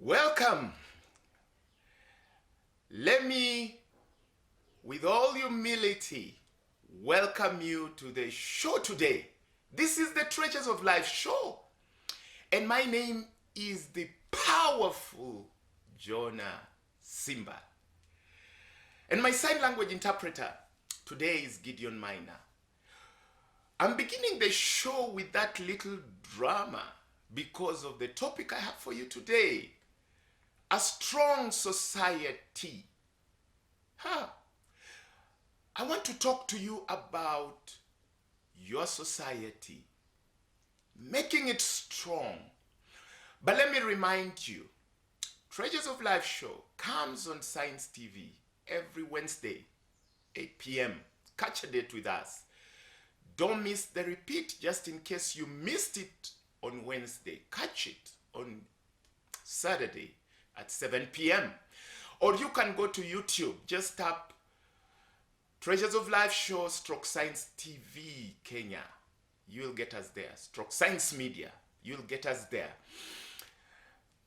Welcome. Let me, with all humility, welcome you to the show today. This is the Treasures of Life show. And my name is the powerful Jonah Simba. And my sign language interpreter today is Gideon Minor. I'm beginning the show with that little drama because of the topic I have for you today. A strong society. I want to talk to you about your society, making it strong. But let me remind you, Treasures of Life show comes on Science TV every Wednesday, 8 p.m. Catch a date with us. Don't miss the repeat just in case you missed it on Wednesday. Catch it on Saturday at 7 p.m. Or you can go to YouTube. Just tap Treasures of Life show stroke Science TV Kenya. You'll get us there. Stroke Science Media. You'll get us there.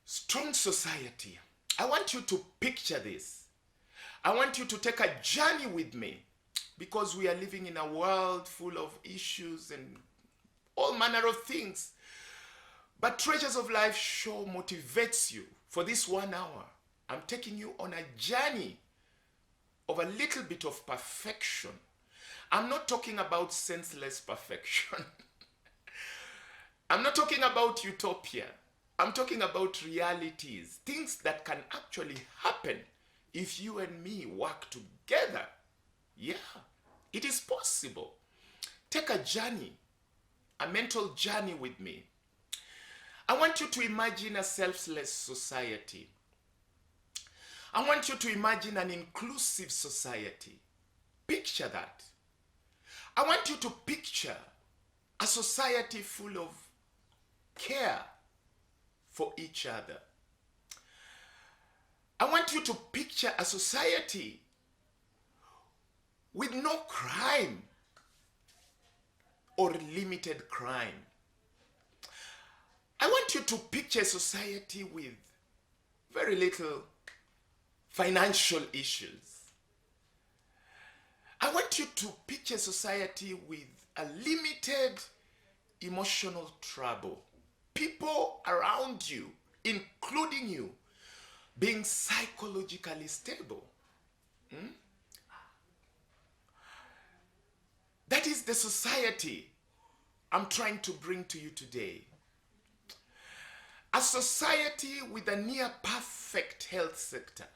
Strong society. I want you to picture this. I want you to take a journey with me because we are living in a world full of issues and all manner of things. But Treasures of Life show motivates you for this 1 hour. I'm taking you on a journey of a little bit of perfection. I'm not talking about senseless perfection. I'm not talking about utopia. I'm talking about realities, things that can actually happen if you and me work together. Yeah, it is possible. Take a journey, a mental journey with me. I want you to imagine a selfless society. I want you to imagine an inclusive society. Picture that. I want you to picture a society full of care for each other. I want you to picture a society with no crime or limited crime. I want you to picture a society with very little financial issues. I want you to picture a society with a limited emotional trouble. People around you, including you, being psychologically stable. That is the society I'm trying to bring to you today. A society with a near perfect health sector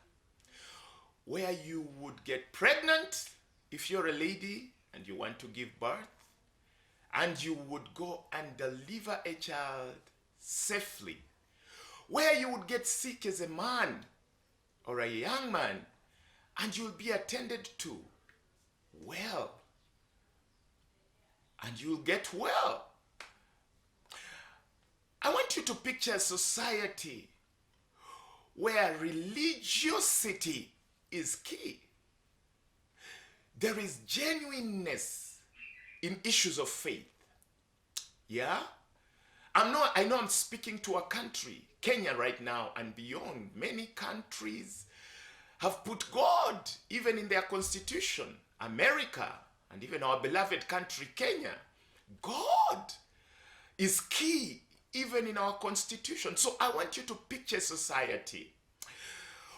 where you would get pregnant if you're a lady and you want to give birth, and you would go and deliver a child safely, where you would get sick as a man or a young man and you'll be attended to well, and you'll get well. I want you to picture a society where religiosity is key. There is genuineness in issues of faith. Yeah? I know I'm speaking to a country, Kenya right now and beyond. Many countries have put God even in their constitution. America and even our beloved country, Kenya. God is key even in our constitution. So I want you to picture society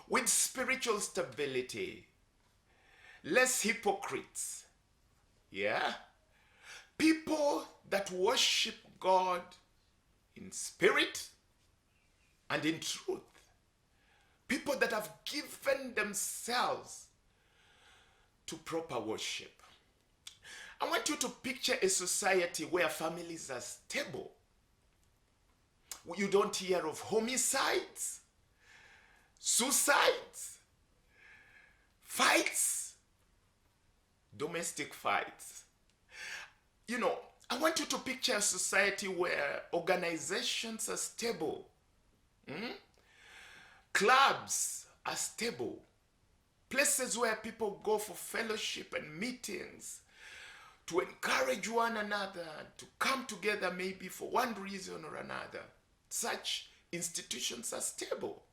with spiritual stability, less hypocrites, yeah? People that worship God in spirit and in truth. People that have given themselves to proper worship. I want you to picture a society where families are stable. You don't hear of homicides, suicides, fights, domestic fights. You know, I want you to picture a society where organizations are stable. Clubs are stable. Places where people go for fellowship and meetings to encourage one another, to come together maybe for one reason or another. Such institutions are stable.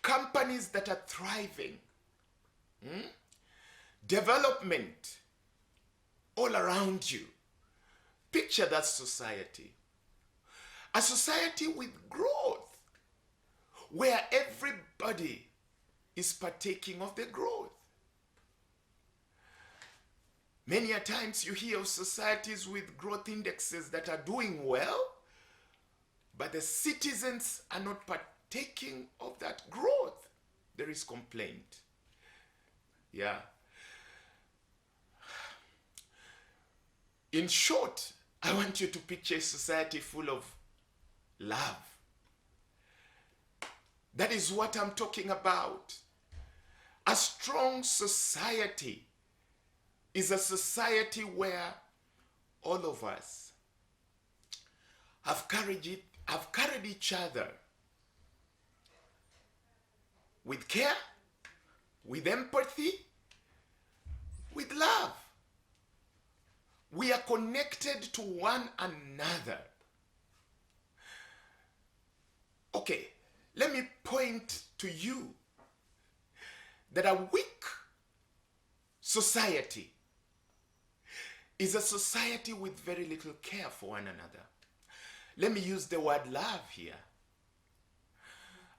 companies that are thriving, development all around you. Picture that society. A society with growth, where everybody is partaking of the growth. Many a times you hear of societies with growth indexes that are doing well, but the citizens are not partaking of that growth. There is complaint. Yeah. In short, I want you to picture a society full of love. That is what I'm talking about. A strong society is a society where all of us have carried each other with care, with empathy, with love. We are connected to one another. Okay, let me point to you that a weak society is a society with very little care for one another. Let me use the word love here.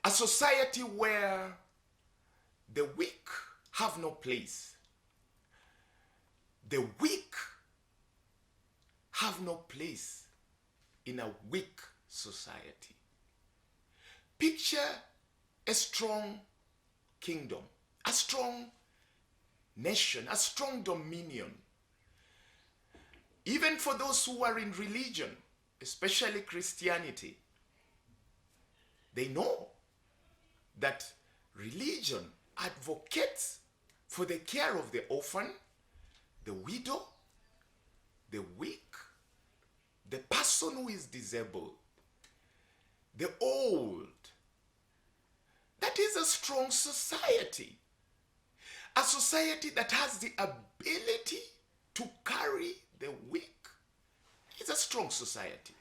A society where the weak have no place. The weak have no place in a weak society. Picture a strong kingdom, a strong nation, a strong dominion. Even for those who are in religion, especially Christianity, they know that religion advocates for the care of the orphan, the widow, the weak, the person who is disabled, the old. That is a strong society. A society that has the ability to carry the weak is a strong society.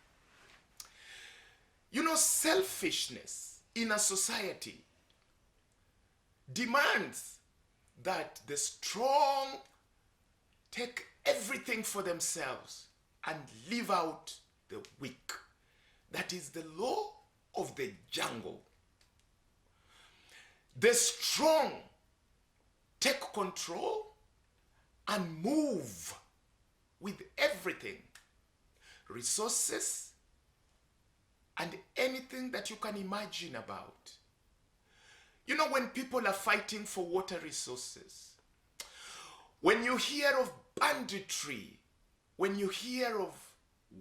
You know, selfishness in a society demands that the strong take everything for themselves and leave out the weak. That is the law of the jungle. The strong take control and move with everything, resources, and anything that you can imagine about. You know, when people are fighting for water resources, when you hear of banditry, when you hear of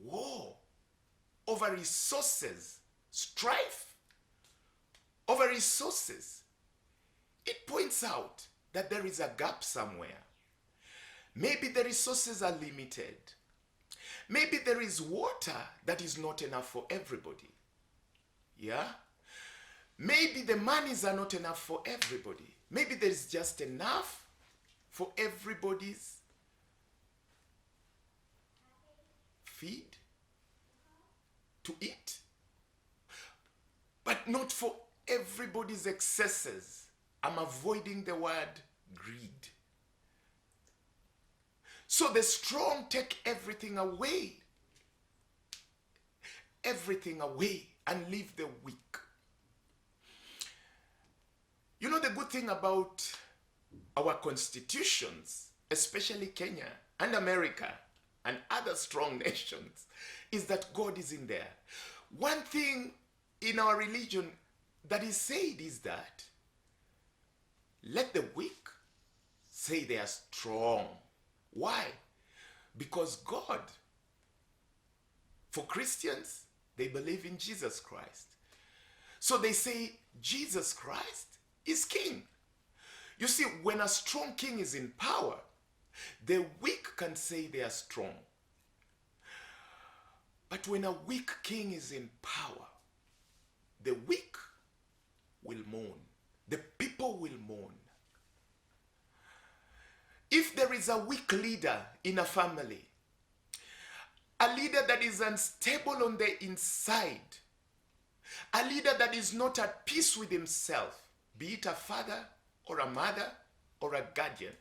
war over resources, strife over resources, it points out that there is a gap somewhere. Maybe the resources are limited. Maybe there is water that is not enough for everybody. Yeah? Maybe the monies are not enough for everybody. Maybe there is just enough for everybody's feed, to eat, but not for everybody's excesses. I'm avoiding the word greed. So the strong take everything away, and leave the weak. You know, the good thing about our constitutions, especially Kenya and America and other strong nations, is that God is in there. One thing in our religion that is said is that let the weak say they are strong. Why? Because God, for Christians, they believe in Jesus Christ. So they say Jesus Christ is king. You see, when a strong king is in power, the weak can say they are strong. But when a weak king is in power, the weak will mourn. The people will mourn. If there is a weak leader in a family, a leader that is unstable on the inside, a leader that is not at peace with himself, be it a father or a mother or a guardian.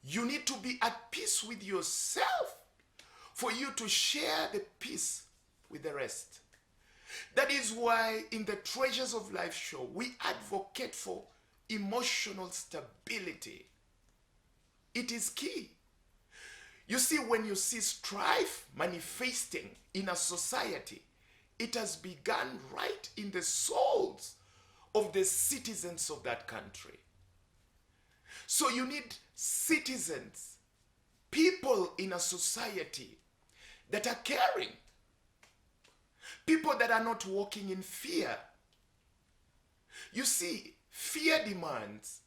You need to be at peace with yourself for you to share the peace with the rest. That is why in the Treasures of Life show, we advocate for emotional stability. It is key. You see, when you see strife manifesting in a society, it has begun right in the souls of the citizens of that country. So you need citizens, people in a society that are caring, people that are not walking in fear. You see, fear demands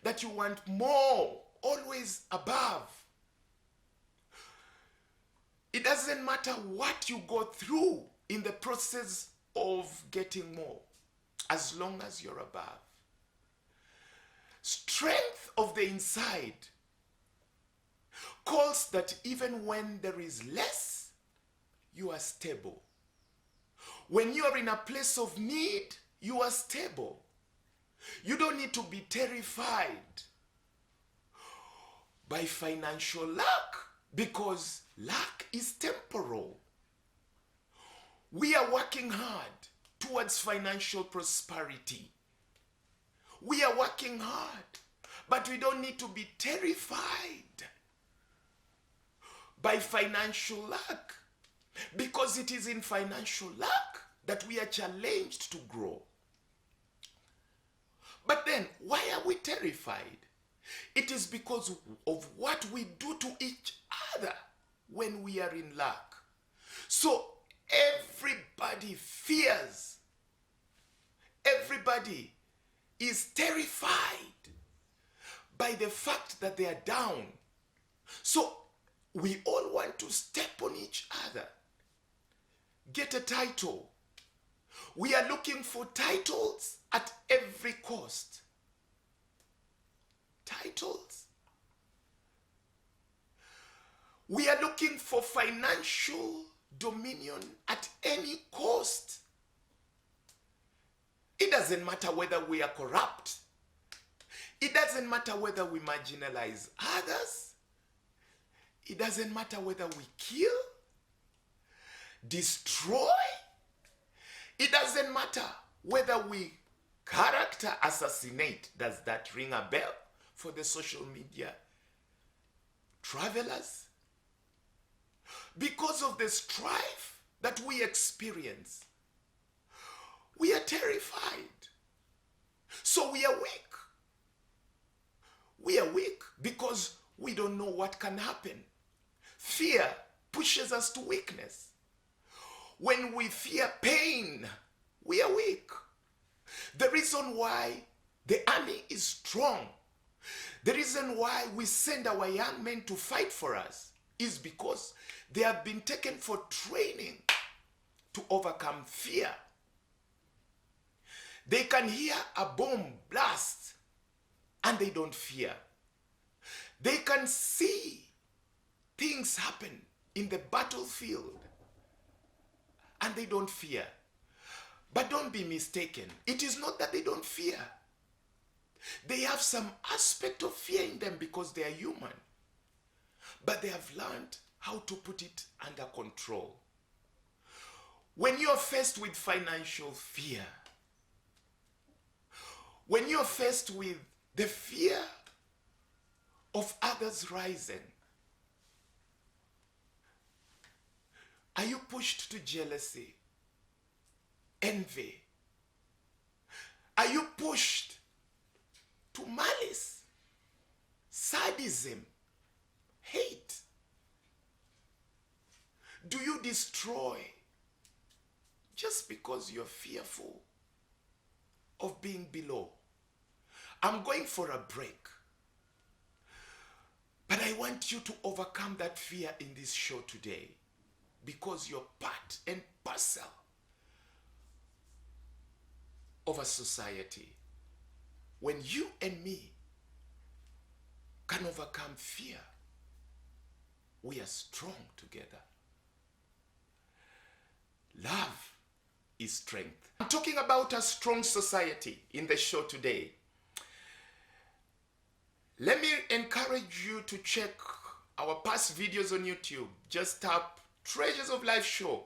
that you want more, always above. It doesn't matter what you go through in the process of getting more, as long as you're above. Strength of the inside calls that even when there is less, you are stable. When you are in a place of need, you are stable. You don't need to be terrified by financial lack, because lack is temporal. We are working hard towards financial prosperity. We are working hard, but we don't need to be terrified by financial lack, because it is in financial lack that we are challenged to grow. But then, why are we terrified? It is because of what we do to each other when we are in lack. So everybody fears. Everybody is terrified by the fact that they are down. So we all want to step on each other, get a title. We are looking for titles at every cost. Titles. We are looking for financial dominion at any cost. It doesn't matter whether we are corrupt. It doesn't matter whether we marginalize others. It doesn't matter whether we kill, destroy. It doesn't matter whether we character assassinate. Does that ring a bell for the social media travelers? Because of the strife that we experience, we are terrified. So we are weak. We are weak because we don't know what can happen. Fear pushes us to weakness. When we fear pain, we are weak. The reason why the army is strong, the reason why we send our young men to fight for us, is because they have been taken for training to overcome fear. They can hear a bomb blast and they don't fear. They can see things happen in the battlefield and they don't fear. But don't be mistaken. It is not that they don't fear. They have some aspect of fear in them because they are human. But they have learned how to put it under control. When you are faced with financial fear, when you are faced with the fear of others rising, are you pushed to jealousy, envy? Are you pushed to malice, sadism, hate? Do you destroy just because you're fearful of being below? I'm going for a break, but I want you to overcome that fear in this show today, because you're part and parcel of a society. When you and me can overcome fear, we are strong together. Love is strength. I'm talking about a strong society in the show today. Let me encourage you to check our past videos on YouTube. Just tap Treasures of Life Show.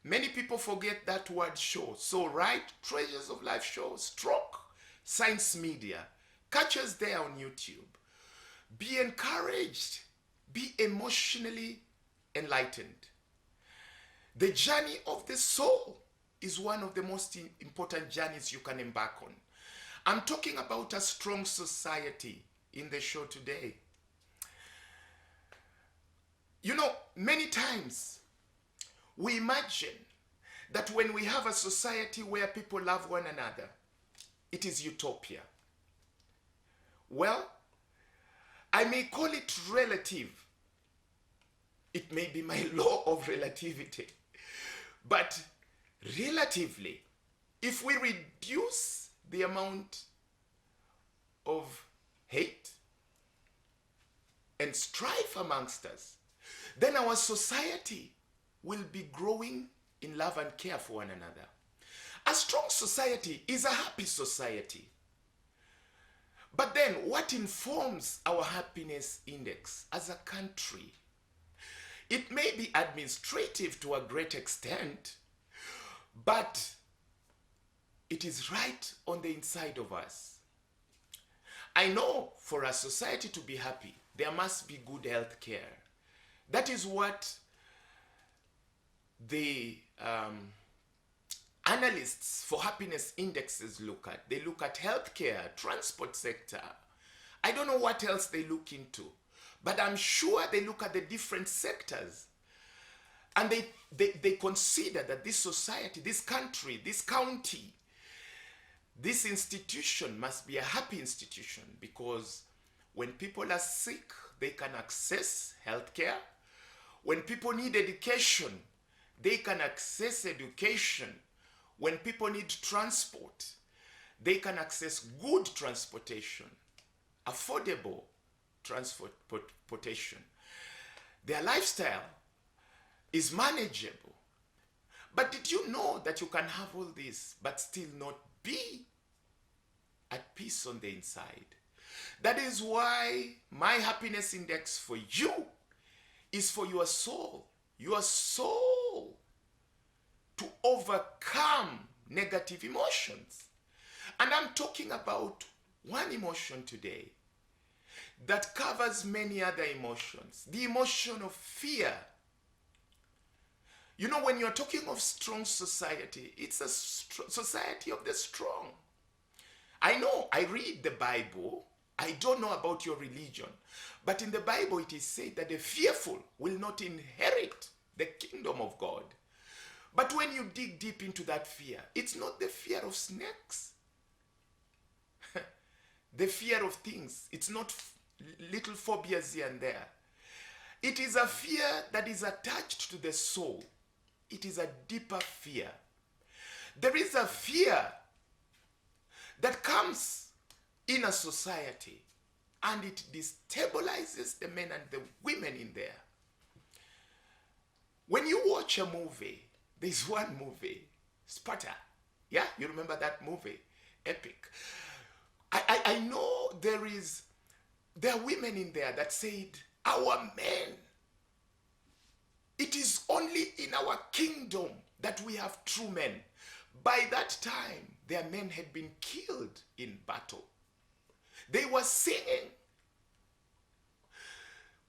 Many people forget that word show. So write Treasures of Life Show, stroke Science Media. Catch us there on YouTube. Be encouraged. Be emotionally enlightened. The journey of the soul is one of the most important journeys you can embark on. I'm talking about a strong society in the show today. You know, many times we imagine that when we have a society where people love one another, it is utopia. Well, I may call it relative. It may be my law of relativity. But relatively, if we reduce the amount of hate and strife amongst us, then our society will be growing in love and care for one another. A strong society is a happy society. But then what informs our happiness index as a country? It may be administrative to a great extent, but it is right on the inside of us. I know for a society to be happy, there must be good health care. That is what the analysts for happiness indexes look at. They look at healthcare, transport sector. I don't know what else they look into, but I'm sure they look at the different sectors and they consider that this society, this country, this county, this institution must be a happy institution, because when people are sick, they can access healthcare. When people need education, they can access education. When people need transport, they can access good transportation, affordable transportation. Their lifestyle is manageable. But did you know that you can have all this but still not be at peace on the inside? That is why my happiness index for you is for your soul. Your soul to overcome negative emotions. And I'm talking about one emotion today that covers many other emotions. The emotion of fear. You know, when you're talking of strong society, it's a society of the strong. I know, I read the Bible. I don't know about your religion. But in the Bible, it is said that the fearful will not inherit the kingdom of God. But when you dig deep into that fear, it's not the fear of snakes. The fear of things. It's not little phobias here and there. It is a fear that is attached to the soul. It is a deeper fear. There is a fear that comes in a society and it destabilizes the men and the women in there. When you watch a movie, there's one movie, Sparta. Yeah, you remember that movie? Epic. I know there are women in there that said, our men, it is only in our kingdom that we have true men. By that time, their men had been killed in battle. They were singing.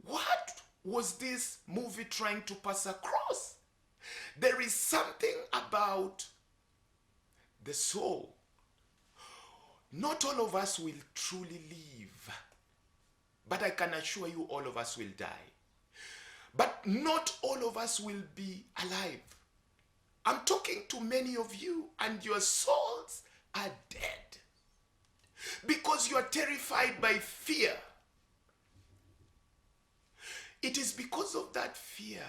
What was this movie trying to pass across? There is something about the soul. Not all of us will truly live, but I can assure you all of us will die. But not all of us will be alive. I'm talking to many of you and your souls are dead because you are terrified by fear. It is because of that fear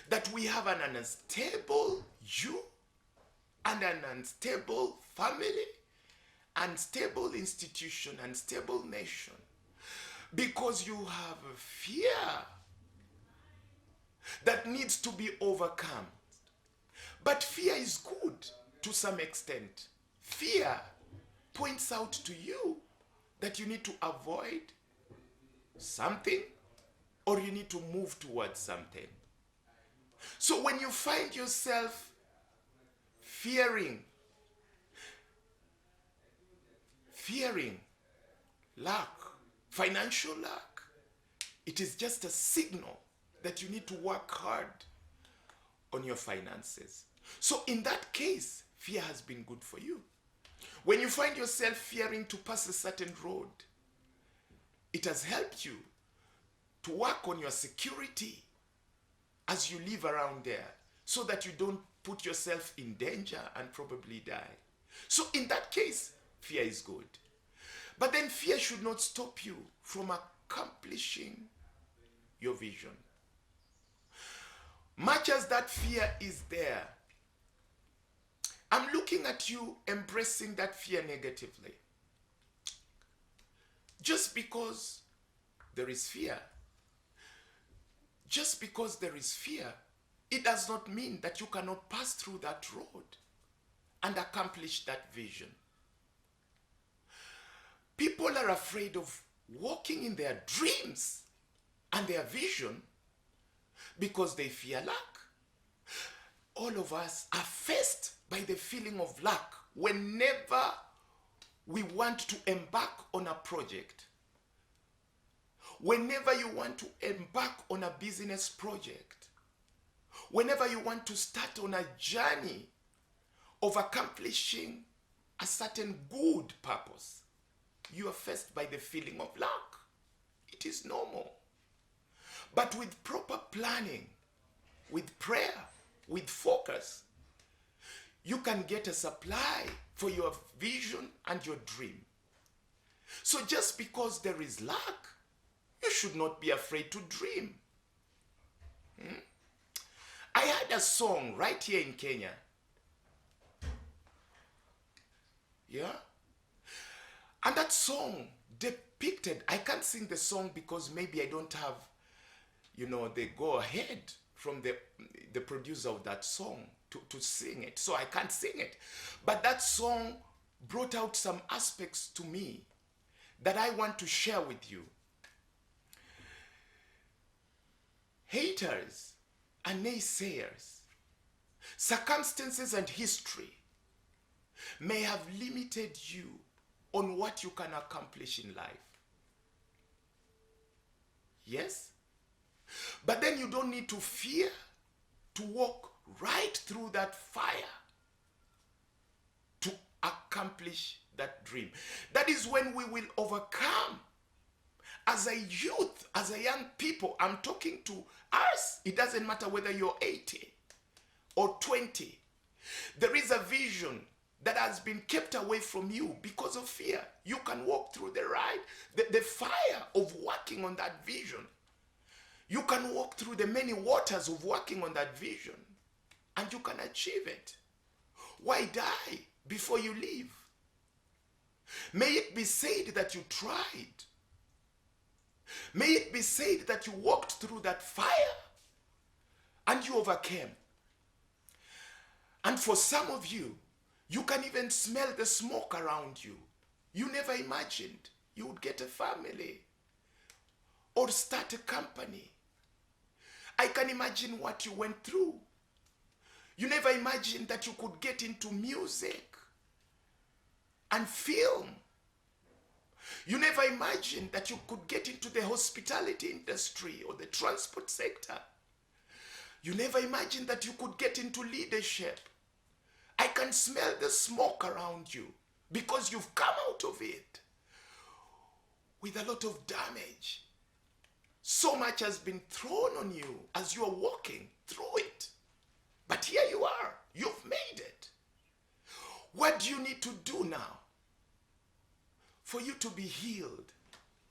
that we have an unstable you and an unstable family, unstable institution, unstable nation. Because you have a fear that needs to be overcome. But fear is good to some extent. Fear points out to you that you need to avoid something or you need to move towards something. So when you find yourself fearing lack, financial lack, it is just a signal that you need to work hard on your finances. So in that case, fear has been good for you. When you find yourself fearing to pass a certain road, it has helped you to work on your security as you live around there so that you don't put yourself in danger and probably die. So in that case, fear is good. But then fear should not stop you from accomplishing your vision. Much as that fear is there, I'm looking at you embracing that fear negatively. Just because there is fear, it does not mean that you cannot pass through that road and accomplish that vision. People are afraid of walking in their dreams and their vision because they fear lack. All of us are faced by the feeling of lack whenever we want to embark on a project. Whenever you want to embark on a business project, whenever you want to start on a journey of accomplishing a certain good purpose, you are faced by the feeling of lack. It is normal. But with proper planning, with prayer, with focus, you can get a supply for your vision and your dream. So just because there is lack, you should not be afraid to dream. I heard a song right here in Kenya. Yeah? And that song depicted, I can't sing the song because maybe I don't have, the go ahead from the producer of that song to sing it. So I can't sing it. But that song brought out some aspects to me that I want to share with you. Haters and naysayers, circumstances and history may have limited you on what you can accomplish in life. Yes? But then you don't need to fear to walk right through that fire to accomplish that dream. That is when we will overcome. As a youth, as a young people, I'm talking to us. It doesn't matter whether you're 80 or 20. There is a vision that has been kept away from you because of fear. You can walk through the fire of working on that vision. You can walk through the many waters of working on that vision, and you can achieve it. Why die before you leave? May it be said that you tried. May it be said that you walked through that fire and you overcame. And for some of you, you can even smell the smoke around you. You never imagined you would get a family or start a company. I can imagine what you went through. You never imagined that you could get into music and film. You never imagined that you could get into the hospitality industry or the transport sector. You never imagined that you could get into leadership. I can smell the smoke around you because you've come out of it with a lot of damage. So much has been thrown on you as you are walking through it. But here you are. You've made it. What do you need to do now for you to be healed?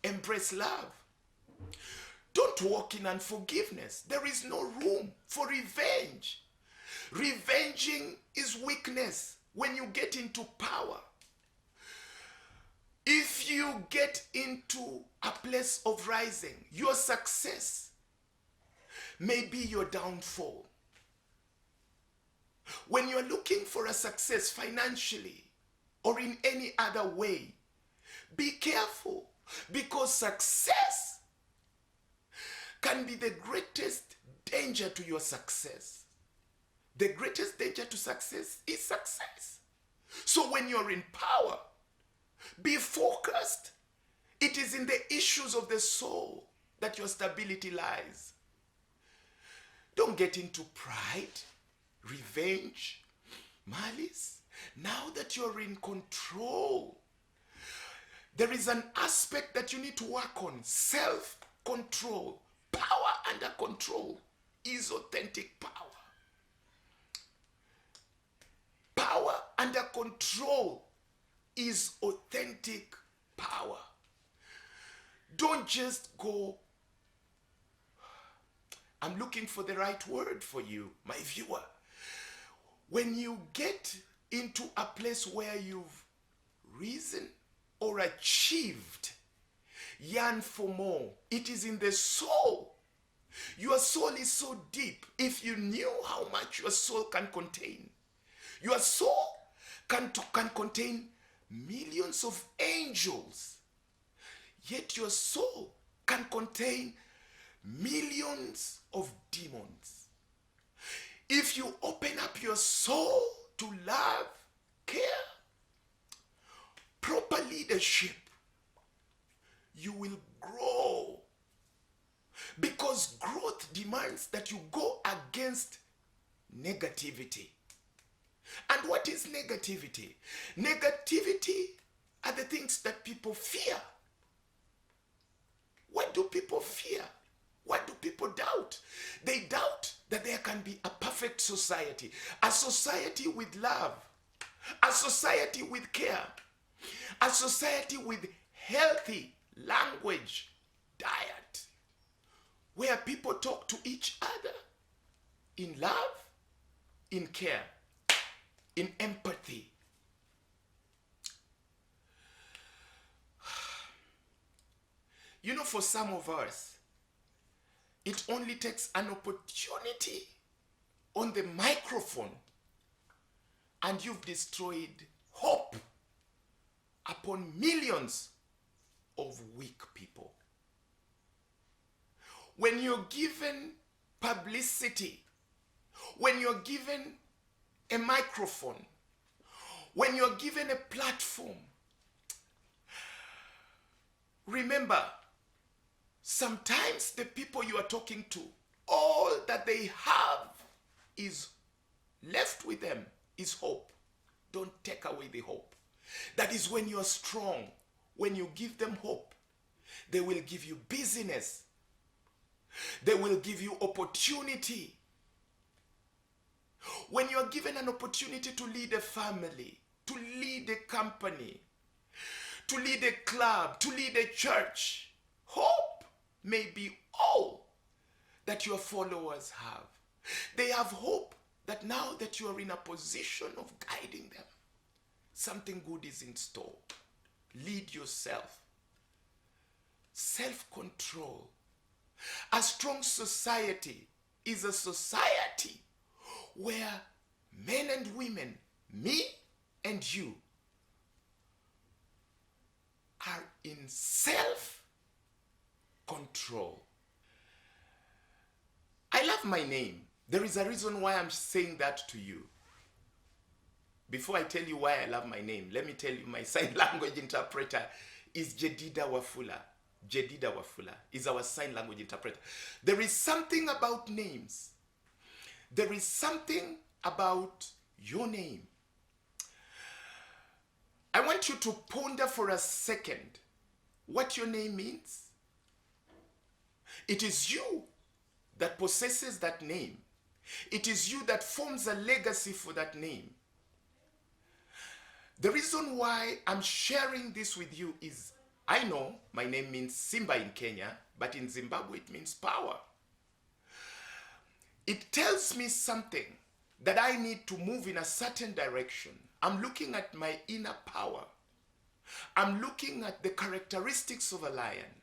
Embrace love. Don't walk in unforgiveness. There is no room for revenge. Revenging is weakness when you get into power. If you get into a place of rising, your success may be your downfall. When you're looking for a success financially or in any other way, be careful, because success can be the greatest danger to your success. The greatest danger to success is success. So when you're in power, be focused. It is in the issues of the soul that your stability lies. Don't get into pride, revenge, malice. Now that you're in control, there is an aspect that you need to work on: self-control. Power under control is authentic power. Power under control is authentic power. Don't just go, I'm looking for the right word for you, my viewer. When you get into a place where you've risen or achieved, yearn for more. It is in the soul. Your soul is so deep. If you knew how much your soul can contain, your soul can contain millions of angels, yet your soul can contain millions of demons. If you open up your soul to love, care, proper leadership, you will grow. Because growth demands that you go against negativity. And what is negativity? Negativity are the things that people fear. What do people fear? What do people doubt? They doubt that there can be a perfect society, a society with love, a society with care, a society with healthy language, diet, where people talk to each other in love, in care, in empathy. You know, for some of us, it only takes an opportunity on the microphone and you've destroyed hope upon millions of weak people. When you're given publicity, when you're given a microphone, when you're given a platform, remember, sometimes the people you are talking to, all that they have is left with them is hope. Don't take away the hope. That is when you're strong. When you give them hope, they will give you business. They will give you opportunity. When you're given an opportunity to lead a family, to lead a company, to lead a club, to lead a church, hope may be all that your followers have. They have hope that now that you are in a position of guiding them, something good is in store. Lead yourself. Self-control. A strong society is a society where men and women, me and you, are in self-control. I love my name. There is a reason why I'm saying that to you. Before I tell you why I love my name, let me tell you my sign language interpreter is Jedida Wafula. Jedida Wafula is our sign language interpreter. There is something about names. There is something about your name. I want you to ponder for a second what your name means. It is you that possesses that name. It is you that forms a legacy for that name. The reason why I'm sharing this with you is I know my name means Simba in Kenya, but in Zimbabwe it means power. It tells me something that I need to move in a certain direction. I'm looking at my inner power. I'm looking at the characteristics of a lion.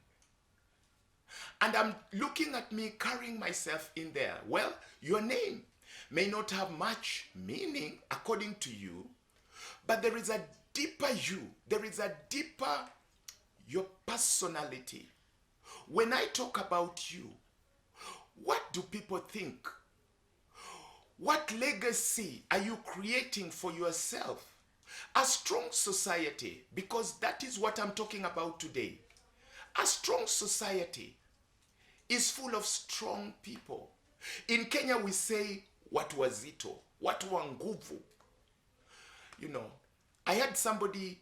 And I'm looking at me carrying myself in there. Well, your name may not have much meaning according to you, but there is a deeper you. There is a deeper your personality. When I talk about you, what do people think? What legacy are you creating for yourself? A strong society, because that is what I'm talking about today. A strong society is full of strong people. In Kenya we say watu wazito, watu wa nguvu. You know, I had somebody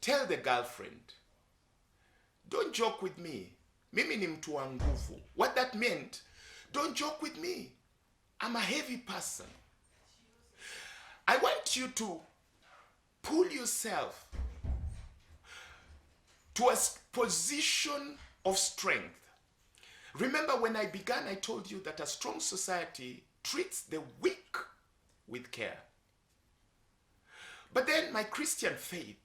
tell the girlfriend, don't joke with me. Mimi ni mtu wa nguvu. What that meant, don't joke with me. I'm a heavy person. I want you to pull yourself to a position of strength. Remember when I began, I told you that a strong society treats the weak with care. But then my Christian faith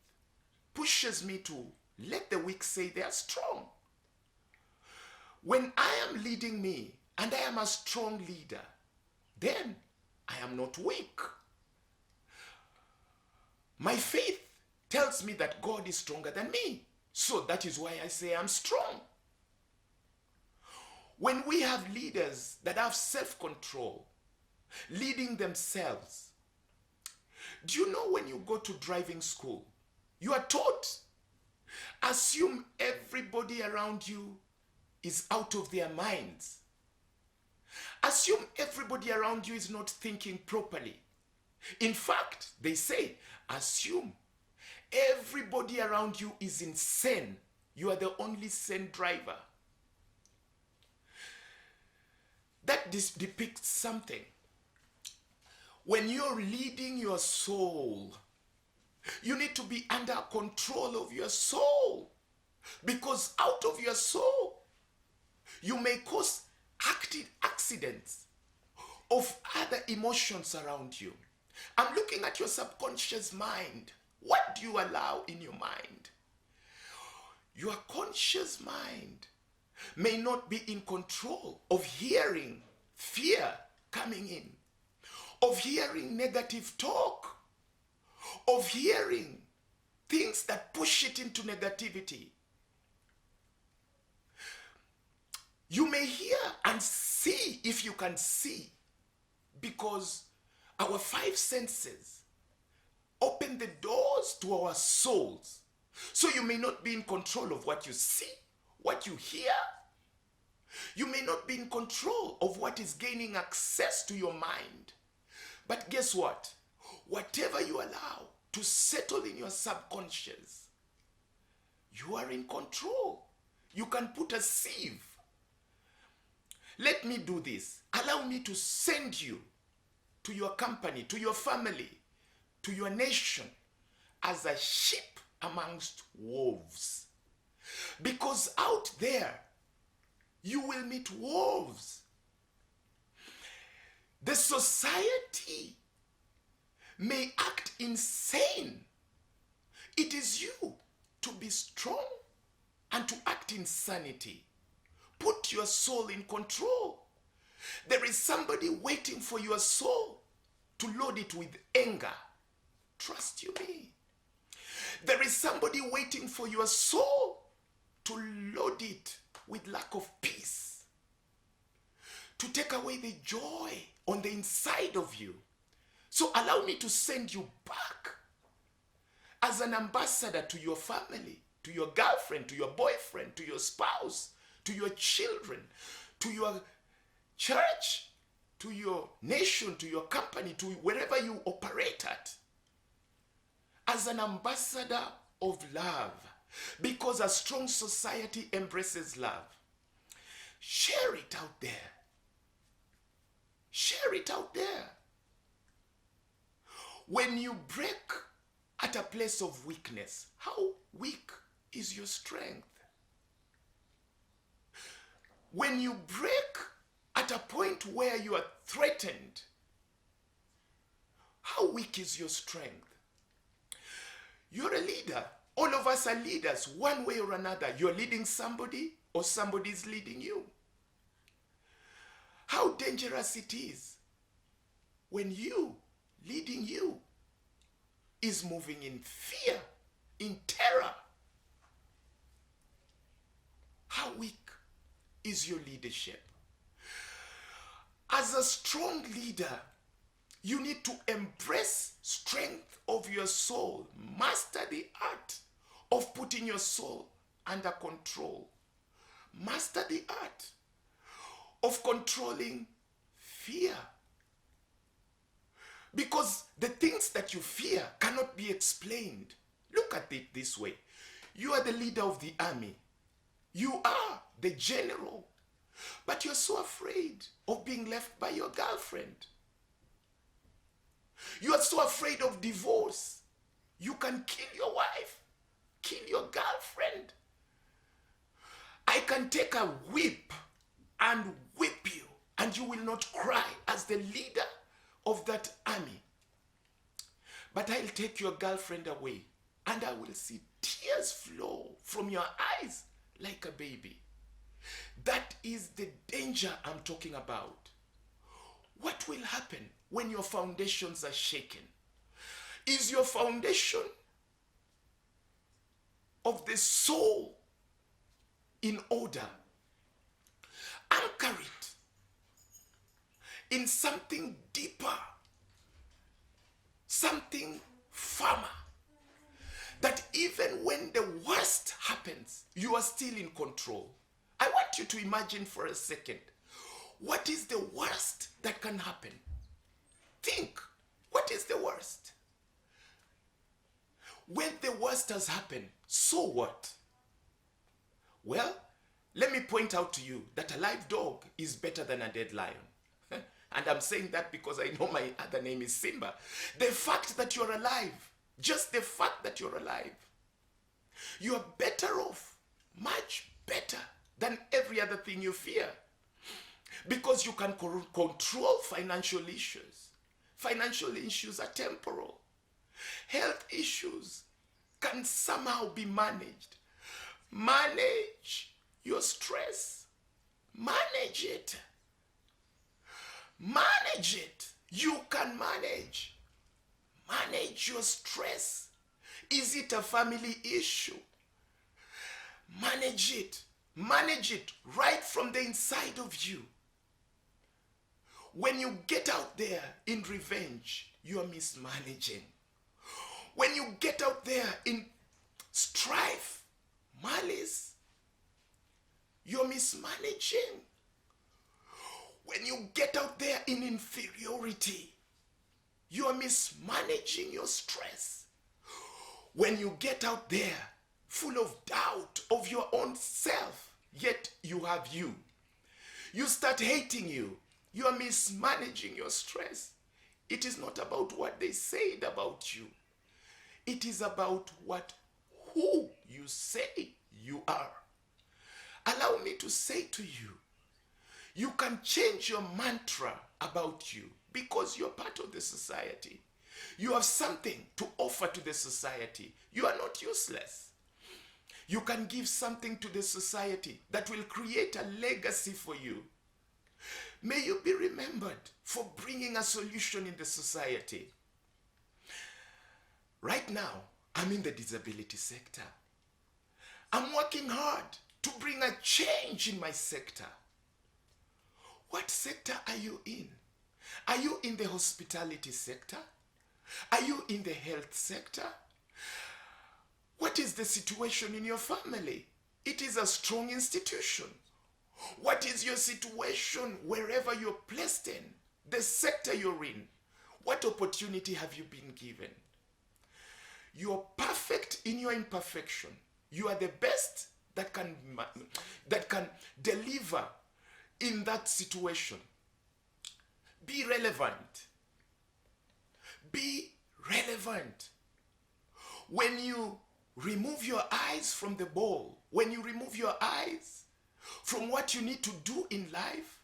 pushes me to let the weak say they are strong. When I am leading me and I am a strong leader, then I am not weak. My faith tells me that God is stronger than me. So that is why I say I'm strong. When we have leaders that have self-control, leading themselves, do you know when you go to driving school, you are taught, assume everybody around you is out of their minds. Assume everybody around you is not thinking properly. In fact, they say, assume everybody around you is insane. You are the only sane driver. That depicts something. When you're leading your soul, you need to be under control of your soul. Because out of your soul, you may cause accidents of other emotions around you. I'm looking at your subconscious mind. What do you allow in your mind? Your conscious mind may not be in control of hearing fear coming in, of hearing negative talk, of hearing things that push it into negativity. You may hear and see if you can see, because our five senses open the doors to our souls. So you may not be in control of what you see, what you hear. You may not be in control of what is gaining access to your mind. But guess what? Whatever you allow to settle in your subconscious, you are in control. You can put a sieve. Let me do this. Allow me to send you to your company, to your family, to your nation as a sheep amongst wolves. Because out there, you will meet wolves. The society may act insane. It is you to be strong and to act in sanity. Put your soul in control. There is somebody waiting for your soul to load it with anger. Trust you me. There is somebody waiting for your soul to load it with lack of peace, to take away the joy on the inside of you. So allow me to send you back as an ambassador to your family, to your girlfriend, to your boyfriend, to your spouse, to your children, to your church, to your nation, to your company, to wherever you operate at, as an ambassador of love. Because a strong society embraces love. Share it out there. Share it out there. When you break at a place of weakness, how weak is your strength? When you break at a point where you are threatened, how weak is your strength? You're a leader. All of us are leaders, one way or another. You're leading somebody or somebody is leading you. how dangerous it is when you, leading you, is moving in fear, in terror. How weak is your leadership? As a strong leader, you need to embrace strength of your soul. Master the art of putting your soul under control. Master the art of controlling fear. Because the things that you fear cannot be explained. Look at it this way. You are the leader of the army. You are the general. But you're so afraid of being left by your girlfriend. You are so afraid of divorce. You can kill your wife, kill your girlfriend. I can take a whip and whip you, and you will not cry as the leader of that army. But I'll take your girlfriend away, and I will see tears flow from your eyes like a baby. That is the danger I'm talking about. What will happen when your foundations are shaken? Is your foundation of the soul in order? Anchor it in something deeper, something firmer, that even when the worst happens, you are still in control. I want you to imagine for a second, what is the worst that can happen? Think, what is the worst? When the worst has happened, so what? Well, let me point out to you that a live dog is better than a dead lion. And I'm saying that because I know my other name is Simba. The fact that you're alive, just the fact that you're alive, you are better off, much better than every other thing you fear. Because you can control financial issues. Financial issues are temporal. Health issues can somehow be managed. Manage your stress. Manage it. Manage it. You can manage. Manage your stress. Is it a family issue? Manage it. Manage it right from the inside of you. When you get out there in revenge, you are mismanaging. When you get out there in strife, malice, you're mismanaging. When you get out there in inferiority, you are mismanaging your stress. When you get out there full of doubt of your own self, yet you have you. You start hating you. You are mismanaging your stress. It is not about what they said about you. It is about who you say you are. Allow me to say to you, you can change your mantra about you because you're part of the society. You have something to offer to the society. You are not useless. You can give something to the society that will create a legacy for you. May you be remembered for bringing a solution in the society. Right now, I'm in the disability sector. I'm working hard to bring a change in my sector. What sector are you in? Are you in the hospitality sector? Are you in the health sector? What is the situation in your family? It is a strong institution. What is your situation wherever you're placed in? The sector you're in. What opportunity have you been given? You're perfect in your imperfection. You are the best that can deliver in that situation. Be relevant. Be relevant. When you remove your eyes from the ball, when you remove your eyes from what you need to do in life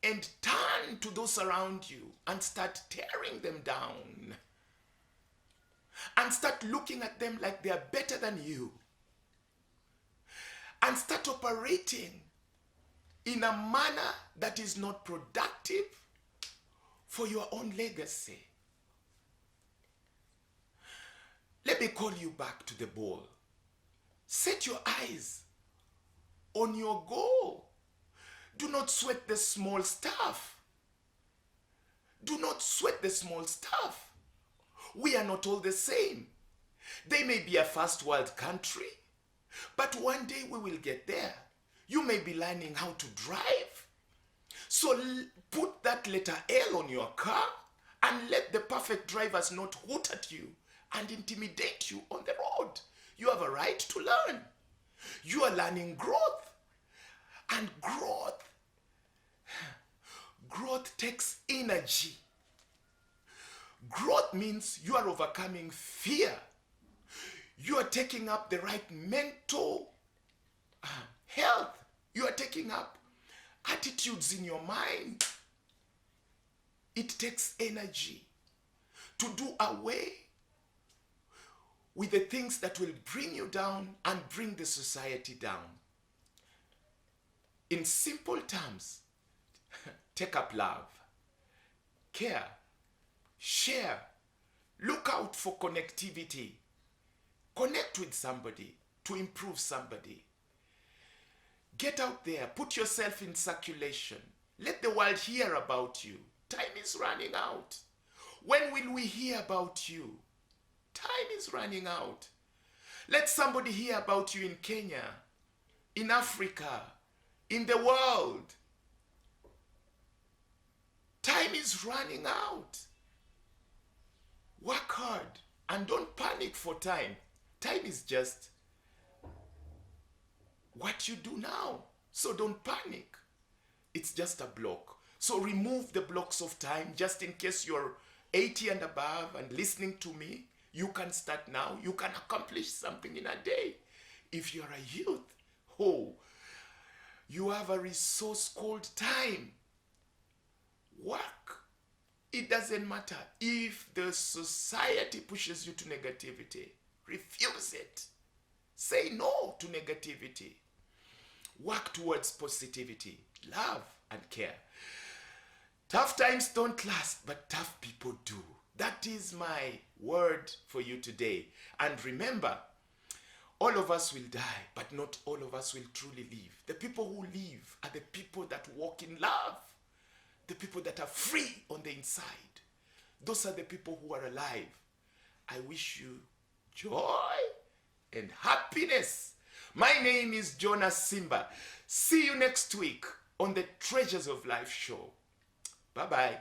and turn to those around you and start tearing them down and start looking at them like they are better than you and start operating in a manner that is not productive for your own legacy. Let me call you back to the ball. Set your eyes on your goal. Do not sweat the small stuff. Do not sweat the small stuff. We are not all the same. They may be a first world country, but one day we will get there. You may be learning how to drive. So put that letter L on your car and let the perfect drivers not hoot at you and intimidate you on the road. You have a right to learn. You are learning growth. And growth takes energy. Growth means you are overcoming fear. You are taking up the right mental health. You are taking up attitudes in your mind. It takes energy to do away with the things that will bring you down and bring the society down. In simple terms, take up love, care, share, look out for connectivity. Connect with somebody to improve somebody. Get out there, put yourself in circulation. Let the world hear about you. Time is running out. When will we hear about you? Time is running out. Let somebody hear about you in Kenya, in Africa, in the world. Time is running out. Work hard and don't panic for time. Time is just what you do now. So don't panic. It's just a block. So remove the blocks of time just in case you're 80 and above and listening to me. You can start now. You can accomplish something in a day. If you're a youth, you have a resource called time. Work. It doesn't matter if the society pushes you to negativity. Refuse it. Say no to negativity. Work towards positivity, love, and care. Tough times don't last, but tough people do. That is my word for you today. And remember, all of us will die, but not all of us will truly live. The people who live are the people that walk in love. The people that are free on the inside. Those are the people who are alive. I wish you joy and happiness. My name is Jonas Simba. See you next week on the Treasures of Life show. Bye-bye.